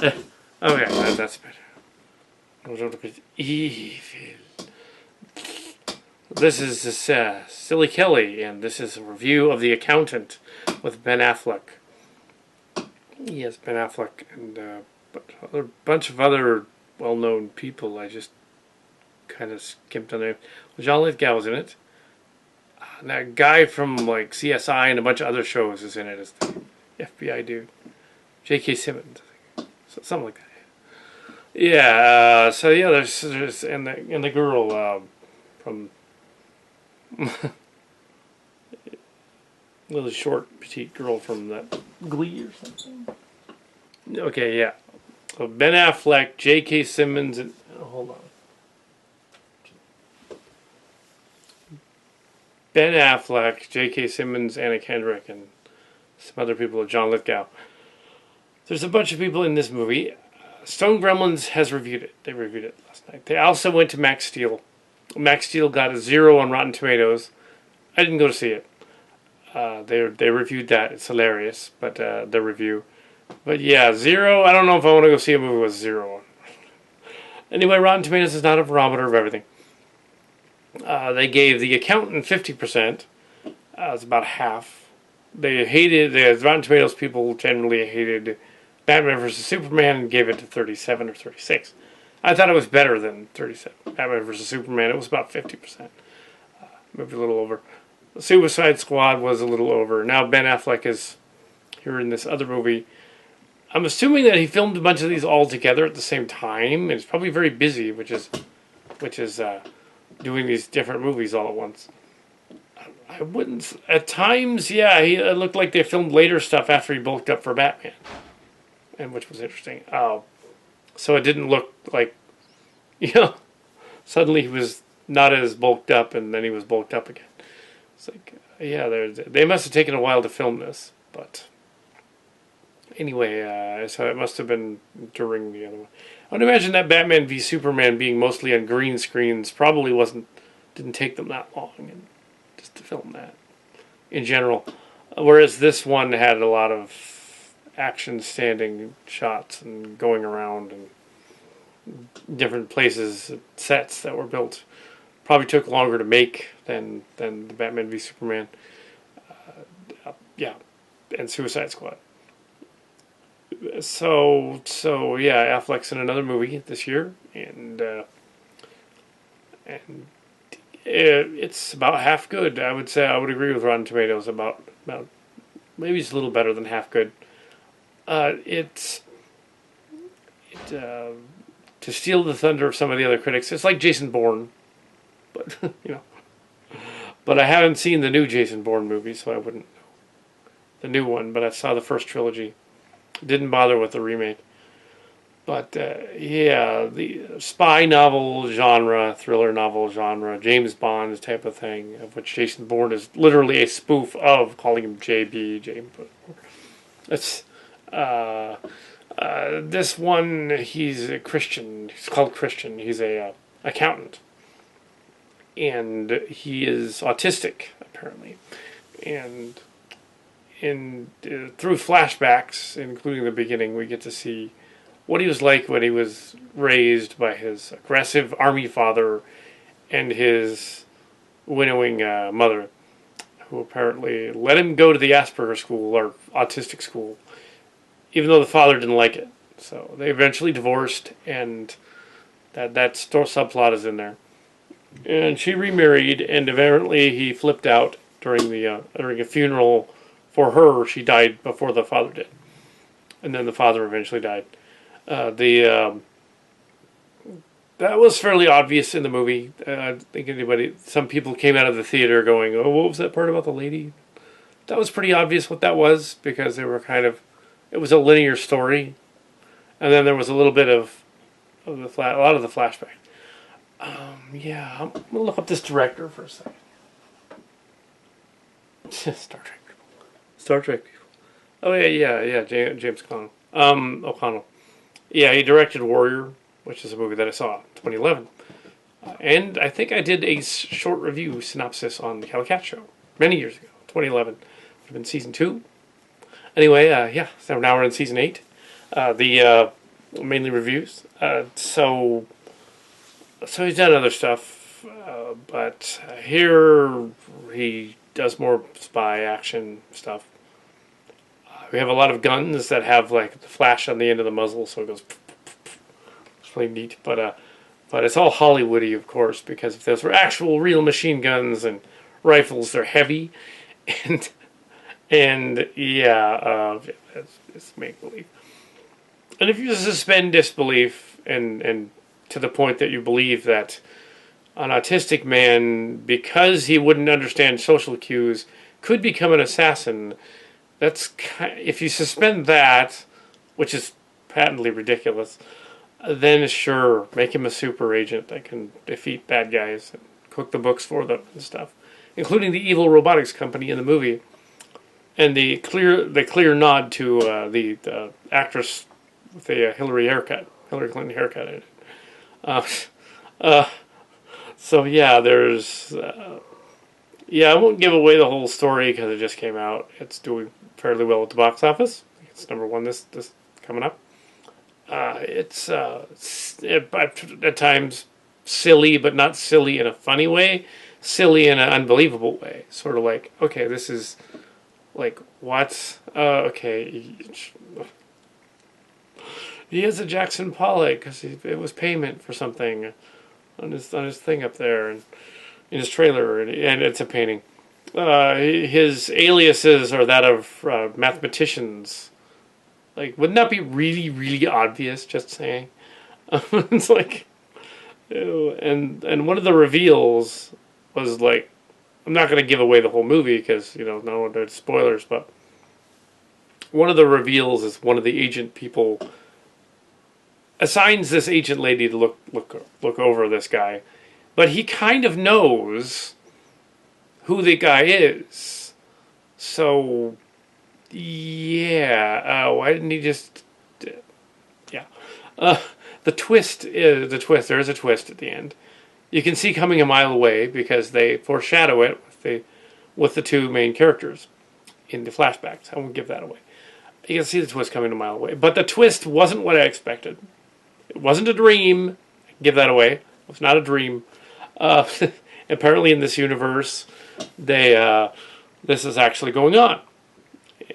Okay, that's better. Evil. This is Silly Kelly, and this is a review of The Accountant with Ben Affleck. Yes, Ben Affleck, and a bunch of other well-known people. I just kind of skipped on there. Well, Jean Lithgow's in it. And that guy from like CSI and a bunch of other shows is in it as the FBI dude. J.K. Simmons, I think. So, something like that. Yeah. So yeah, there's and the girl from little short petite girl from that Glee or something. Okay, yeah. So Ben Affleck, J.K. Simmons, and hold on. Ben Affleck, J.K. Simmons, Anna Kendrick, and some other people, John Lithgow. There's a bunch of people in this movie. Stone Gremlins has reviewed it. They reviewed it last night. They also went to Max Steel. Max Steel got a 0 on Rotten Tomatoes. I didn't go to see it. They reviewed that. It's hilarious, but their review. But yeah, 0. I don't know if I want to go see a movie with 0. Anyway, Rotten Tomatoes is not a barometer of everything. They gave The Accountant 50%. It's about half. They hated, the Rotten Tomatoes people generally hated Batman vs. Superman and gave it to 37 or 36. I thought it was better than 37. Batman vs. Superman, it was about 50%. Maybe a little over. Suicide Squad was a little over. Now Ben Affleck is here in this other movie. I'm assuming that he filmed a bunch of these all together at the same time. He's probably very busy, which is doing these different movies all at once. I wouldn't. At times, yeah, it looked like they filmed later stuff after he bulked up for Batman, and which was interesting. So it didn't look like, suddenly he was not as bulked up, and then he was bulked up again. It's like, yeah, they must have taken a while to film this, but anyway, so it must have been during the other one. I would imagine that Batman v Superman being mostly on green screens probably didn't take them that long, and just to film that in general. Whereas this one had a lot of action standing shots and going around and different places, sets that were built. Probably took longer to make than the Batman v Superman. Yeah, and Suicide Squad. So yeah, Affleck's in another movie this year, and it's about half good. I would say I would agree with Rotten Tomatoes about maybe it's a little better than half good. To steal the thunder of some of the other critics, it's like Jason Bourne, but But I haven't seen the new Jason Bourne movie, so I wouldn't know the new one. But I saw the first trilogy. Didn't bother with the remake. But yeah, the spy novel genre, thriller novel genre, James Bond type of thing, of which Jason Bourne is literally a spoof of, calling him JB, James. It's this one. He's a Christian. He's called Christian. He's a accountant, and he is autistic apparently, and through flashbacks, including the beginning, we get to see what he was like when he was raised by his aggressive army father and his winnowing mother, who apparently let him go to the Asperger school, or autistic school, even though the father didn't like it. So they eventually divorced, and that subplot is in there. And she remarried, and apparently he flipped out during a funeral for her. She died before the father did, and then the father eventually died. That was fairly obvious in the movie. I think some people came out of the theater going, "Oh, what was that part about the lady?" That was pretty obvious what that was, because they were it was a linear story, and then there was a little bit of a lot of the flashback. Yeah, I'm gonna look up this director for a second. Star Trek people. Oh yeah, James O'Connell. Yeah, he directed Warrior, which is a movie that I saw in 2011. And I think I did a short review synopsis on the Calicat Show many years ago, 2011. Would have been season 2. Anyway, yeah, so now we're in season 8. The mainly reviews. So he's done other stuff, but here he does more spy action stuff. We have a lot of guns that have like the flash on the end of the muzzle, so it goes. It's really neat, but it's all Hollywoody, of course, because if those were actual real machine guns and rifles, they're heavy, and it's make believe. And if you suspend disbelief and to the point that you believe that an autistic man, because he wouldn't understand social cues, could become an assassin, if you suspend that, which is patently ridiculous, then sure, make him a super agent that can defeat bad guys and cook the books for them and stuff, including the evil robotics company in the movie, and the clear nod to the actress with the Hillary Clinton haircut in it. Uh, uh, so yeah, there's I won't give away the whole story because it just came out. It's doing fairly well at the box office. It's #1 this coming up. It's at times silly, but not silly in a funny way. Silly in an unbelievable way. Sort of like, okay, this is like what? Okay. He is a Jackson Pollock because it was payment for something on his thing up there and in his trailer, and it's a painting. His aliases are that of mathematicians. Like, wouldn't that be really, really obvious? Just saying. It's like, ew. And one of the reveals was like, I'm not going to give away the whole movie because no, there's spoilers, but one of the reveals is one of the agent people assigns this agent lady to look over this guy, but he kind of knows who the guy is. So yeah, why didn't he just? Yeah, the twist is the twist. There is a twist at the end. You can see coming a mile away because they foreshadow it with the two main characters in the flashbacks. I won't give that away. You can see the twist coming a mile away, but the twist wasn't what I expected. It wasn't a dream. I can give that away. It was not a dream. Apparently, in this universe, this is actually going on.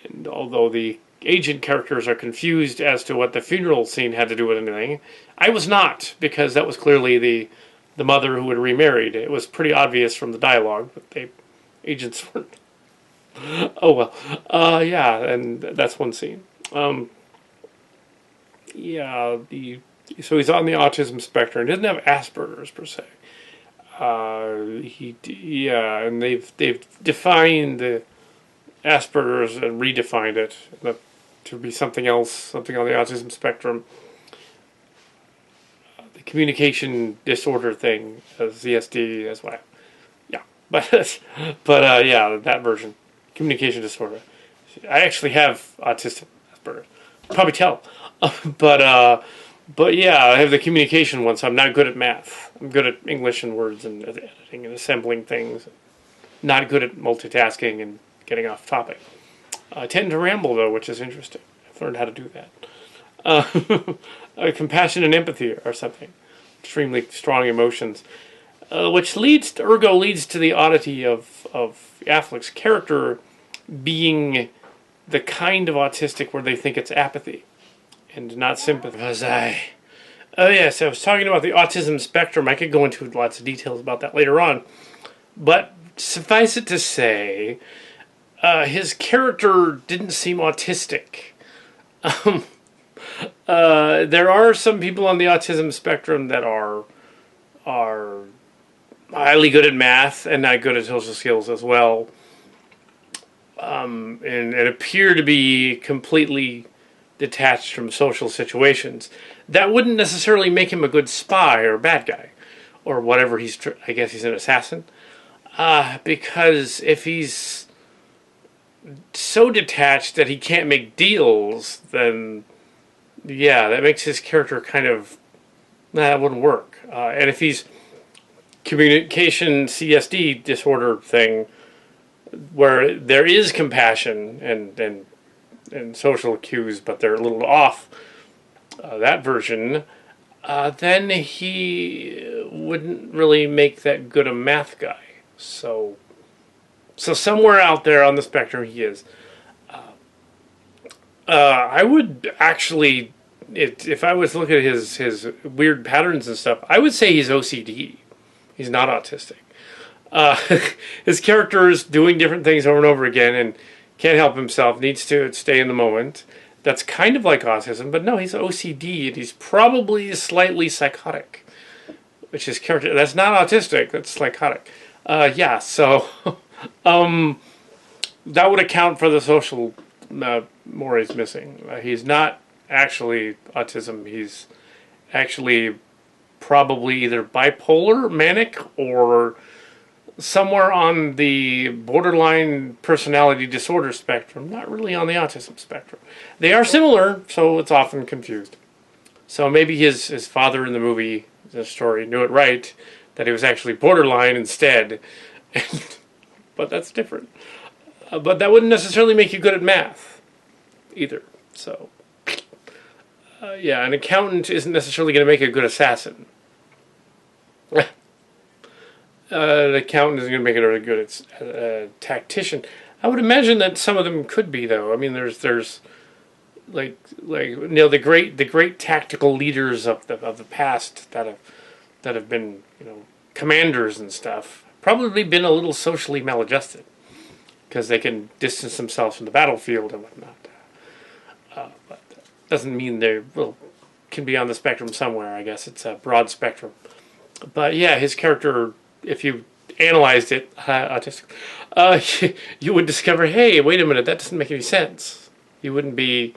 And although the agent characters are confused as to what the funeral scene had to do with anything, I was not, because that was clearly the mother who had remarried. It was pretty obvious from the dialogue, but the agents weren't. Oh well. Yeah, and that's one scene. So he's on the autism spectrum. He doesn't have Asperger's per se. And they've defined the Asperger's and redefined it to be something else, something on the autism spectrum. The communication disorder thing, ZSD, as well. Yeah, but yeah, that version, communication disorder. I actually have autistic Asperger's. Probably tell, but yeah, I have the communication one, so I'm not good at math. I'm good at English and words and editing and assembling things. Not good at multitasking and getting off topic. I tend to ramble, though, which is interesting. I've learned how to do that. Compassion and empathy are something. Extremely strong emotions. Which leads to the oddity of Affleck's character being the kind of autistic where they think it's apathy and not sympathy. Oh yes, I was talking about the autism spectrum. I could go into lots of details about that later on. But suffice it to say, his character didn't seem autistic. There are some people on the autism spectrum that are highly good at math and not good at social skills as well. And appear to be completely detached from social situations. That wouldn't necessarily make him a good spy or bad guy, or whatever I guess he's an assassin. Because if he's so detached that he can't make deals, then yeah, that makes his character kind of that wouldn't work. And if he's communication CSD disorder thing, where there is compassion and social cues, but they're a little off, that version, then he wouldn't really make that good a math guy. So somewhere out there on the spectrum he is. I would actually, if I was looking at his weird patterns and stuff, I would say he's OCD. He's not autistic. Uh, his character is doing different things over and over again and can't help himself, needs to stay in the moment. That's kind of like autism, but no, he's OCD and he's probably slightly psychotic, which is character. That's not autistic, that's psychotic. Yeah, so that would account for the social mores missing. He's not actually autism, he's actually probably either bipolar, manic, or somewhere on the borderline personality disorder spectrum, not really on the autism spectrum. They are similar, so it's often confused. So maybe his father in the movie, the story, knew it right, that he was actually borderline instead. But that's different. But that wouldn't necessarily make you good at math, either. So, yeah, an accountant isn't necessarily going to make a good assassin. An accountant isn't going to make it really good. It's a tactician. I would imagine that some of them could be, though. I mean, there's like the great tactical leaders of the past that have been commanders and stuff. Probably been a little socially maladjusted because they can distance themselves from the battlefield and whatnot. But doesn't mean they can be on the spectrum somewhere. I guess it's a broad spectrum. But yeah, his character, if you analyzed it, autistic, you would discover, hey, wait a minute, that doesn't make any sense. He wouldn't be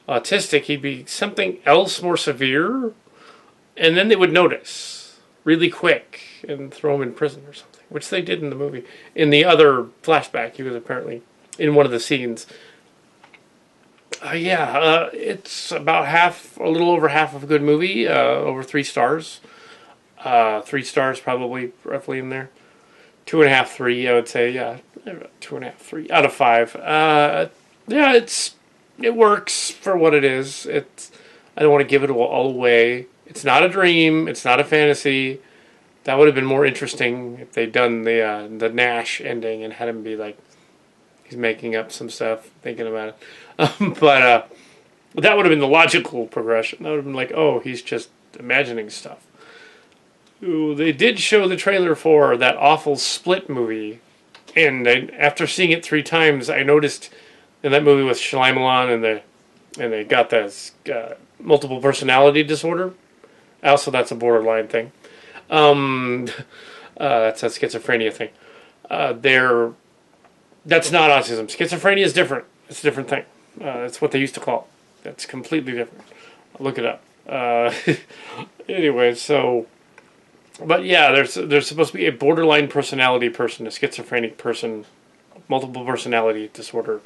autistic, he'd be something else more severe, and then they would notice really quick and throw him in prison or something, which they did in the movie. In the other flashback, he was apparently in one of the scenes. It's about a little over half of a good movie, over 3 stars. 3 stars probably roughly in there. 2.5, 3, I would say. Yeah, 2.5, 3 out of 5. Yeah, it works for what it is. I don't want to give it all away. It's not a dream. It's not a fantasy. That would have been more interesting if they'd done the Nash ending and had him be like he's making up some stuff, thinking about it. But that would have been the logical progression. That would have been like, oh, he's just imagining stuff. Ooh, they did show the trailer for that awful Split movie, and after seeing it 3 times, I noticed in that movie with Shyamalan and they got this multiple personality disorder. Also, that's a borderline thing. That's a schizophrenia thing. That's not autism. Schizophrenia is different. It's a different thing. That's what they used to call it. That's completely different. Look it up. Anyway, so, but yeah, there's supposed to be a borderline personality person, a schizophrenic person, multiple personality disorder.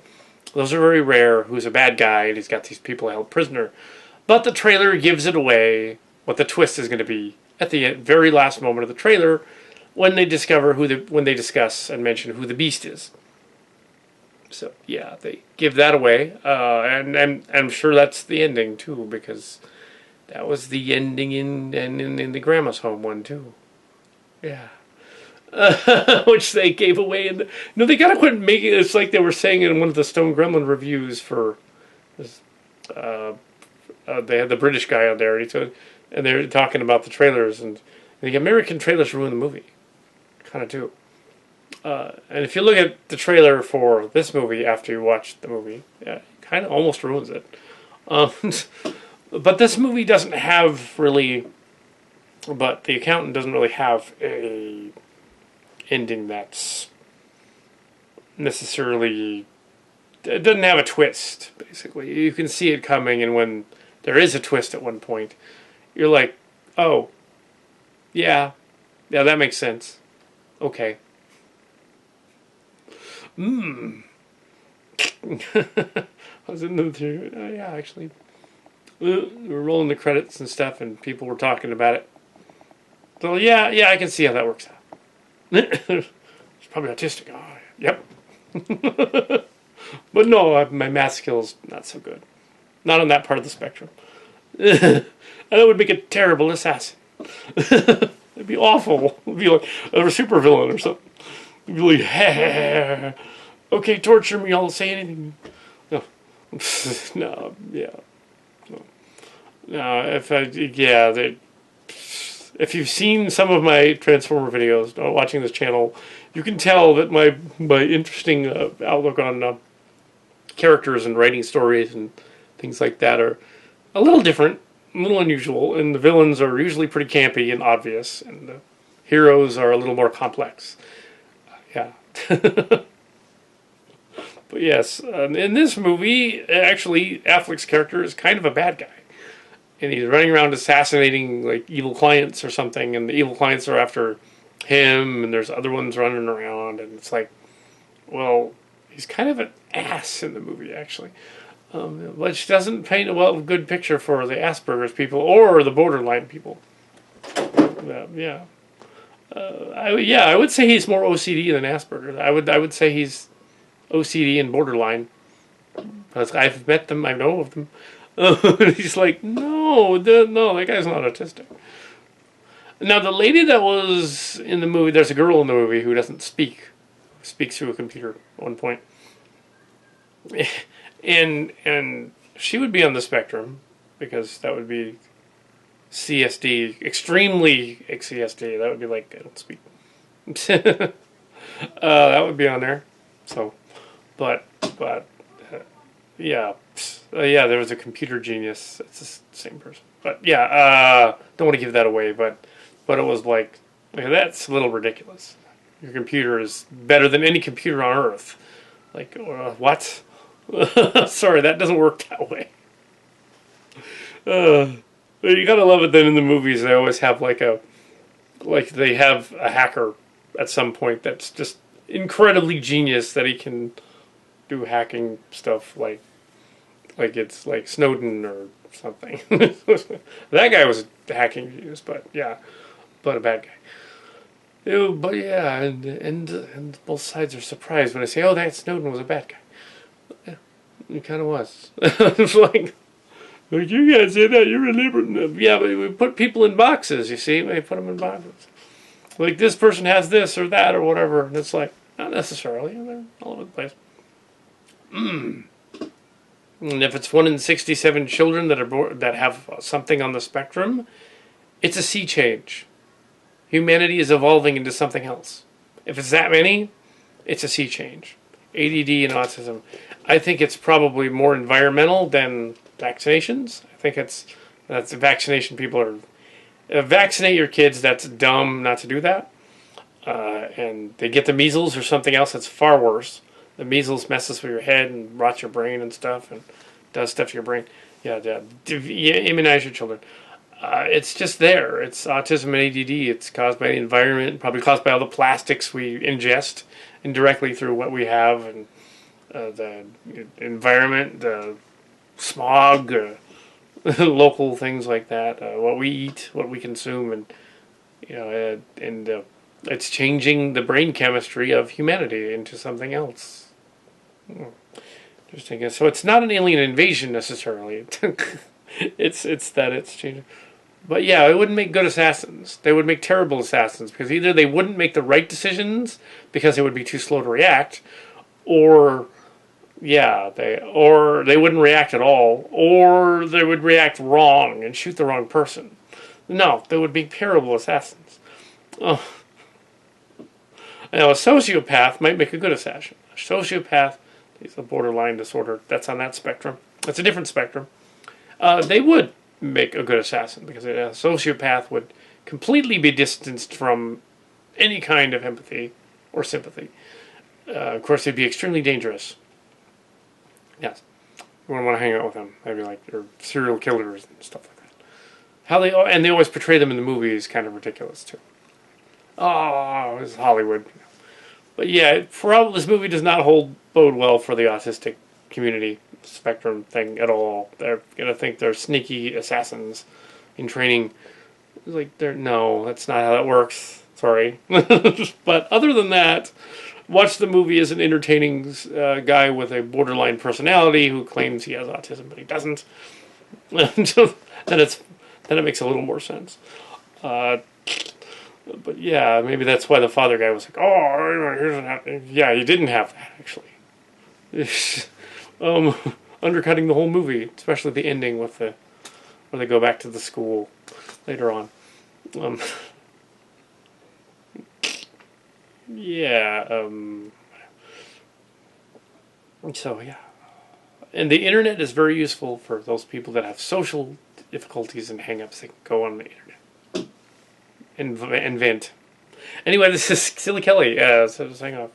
Those are very rare. Who's a bad guy and he's got these people held prisoner. But the trailer gives it away what the twist is going to be at the very last moment of the trailer when they discover when they discuss and mention who the Beast is. So yeah, they give that away, and I'm sure that's the ending too, because that was the ending in the Grandma's Home one too. Yeah, which they gave away. No, they gotta quit making it. It's like they were saying in one of the Stone Gremlin reviews for this. They had the British guy on there, and they were talking about the trailers, and the American trailers ruin the movie, kind of do. And if you look at the trailer for this movie after you watch the movie, yeah, it kind of almost ruins it. But this movie doesn't have really. But The Accountant doesn't really have a ending that's necessarily. It doesn't have a twist. Basically, you can see it coming, and when there is a twist at one point, you're like, "Oh, yeah, that makes sense." Okay. I was in the theater. Oh, yeah, actually. We were rolling the credits and stuff, and people were talking about it. So, yeah, I can see how that works out. It's probably autistic. Oh, yep. But no, my math skills, not so good. Not on that part of the spectrum. And that would make a terrible assassin. It'd be awful. It'd be like a supervillain or something. It'd be like, okay, torture me, I'll say anything. No. No, yeah. No, if you've seen some of my Transformer videos, watching this channel, you can tell that my interesting outlook on characters and writing stories and things like that are a little different, a little unusual, and the villains are usually pretty campy and obvious, and the heroes are a little more complex. Yeah. But yes, in this movie, actually, Affleck's character is kind of a bad guy. And he's running around assassinating, like, evil clients or something, and the evil clients are after him, and there's other ones running around, and it's like, well, he's kind of an ass in the movie, actually. Which doesn't paint a good picture for the Asperger's people or the borderline people. Yeah. I would say he's more OCD than Asperger's. I would say he's OCD and borderline, because I've met them, I know of them. He's like, no, that guy's not autistic. Now, the lady that was in the movie, there's a girl in the movie who doesn't speak, speaks through a computer at one point, and she would be on the spectrum, because that would be CSD, extremely CSD. That would be like, I don't speak. That would be on there. So, but yeah, there was a computer genius. It's the same person. But yeah, don't want to give that away. But it was like, that's a little ridiculous. Your computer is better than any computer on Earth. Like, what? Sorry, that doesn't work that way. You gotta love it. Then in the movies, they always have they have a hacker at some point that's just incredibly genius, that he can do hacking stuff like it's like Snowden or something. That guy was a hacking genius, but a bad guy. But yeah, and both sides are surprised when I say, "Oh, that Snowden was a bad guy." Yeah, he kind of was. It's like you guys say that, you're a liberal. Yeah, but we put people in boxes. You see, we put them in boxes. Like, this person has this or that or whatever, and it's like, not necessarily. They're all over the place. And if it's 1 in 67 children that have something on the spectrum, it's a sea change. Humanity is evolving into something else. If it's that many, it's a sea change. ADD and autism. I think it's probably more environmental than vaccinations. I think that's vaccination people are... vaccinate your kids, that's dumb not to do that. And they get the measles or something else that's far worse. The measles messes with your head and rots your brain and stuff, and does stuff to your brain. Yeah, immunize your children. It's just there. It's autism and ADD. It's caused by the environment, probably caused by all the plastics we ingest indirectly through what we have, and the environment, the smog, local things like that, what we eat, what we consume, and it's changing the brain chemistry of humanity into something else. Interesting. So it's not an alien invasion necessarily. It's that it's changing. But yeah, it wouldn't make good assassins. They would make terrible assassins, because either they wouldn't make the right decisions because they would be too slow to react, or they wouldn't react at all, or they would react wrong and shoot the wrong person. No, they would be terrible assassins. Oh. Now, a sociopath might make a good assassin. A sociopath is a borderline disorder. That's on that spectrum. That's a different spectrum. They would make a good assassin, because a sociopath would completely be distanced from any kind of empathy or sympathy. Of course, they'd be extremely dangerous. Yes. You wouldn't want to hang out with them. Maybe like they're serial killers and stuff like that. And they always portray them in the movies kind of ridiculous too. Oh, it's Hollywood. But yeah, this movie does not bode well for the autistic community spectrum thing at all. They're gonna think they're sneaky assassins in training. It's like, no, that's not how that works. Sorry. But other than that, watch the movie as an entertaining guy with a borderline personality who claims he has autism, but he doesn't. then it's then it makes a little more sense. Uh, but yeah, maybe that's why the father guy was like, "Oh, here's what happened." Yeah, he didn't have that actually. um, Undercutting the whole movie, especially the ending with the where they go back to the school later on. Um, yeah. So yeah, and the internet is very useful for those people that have social difficulties and hangups. They can go on the internet and vent. Anyway, this is Silly Kelly. So signing off.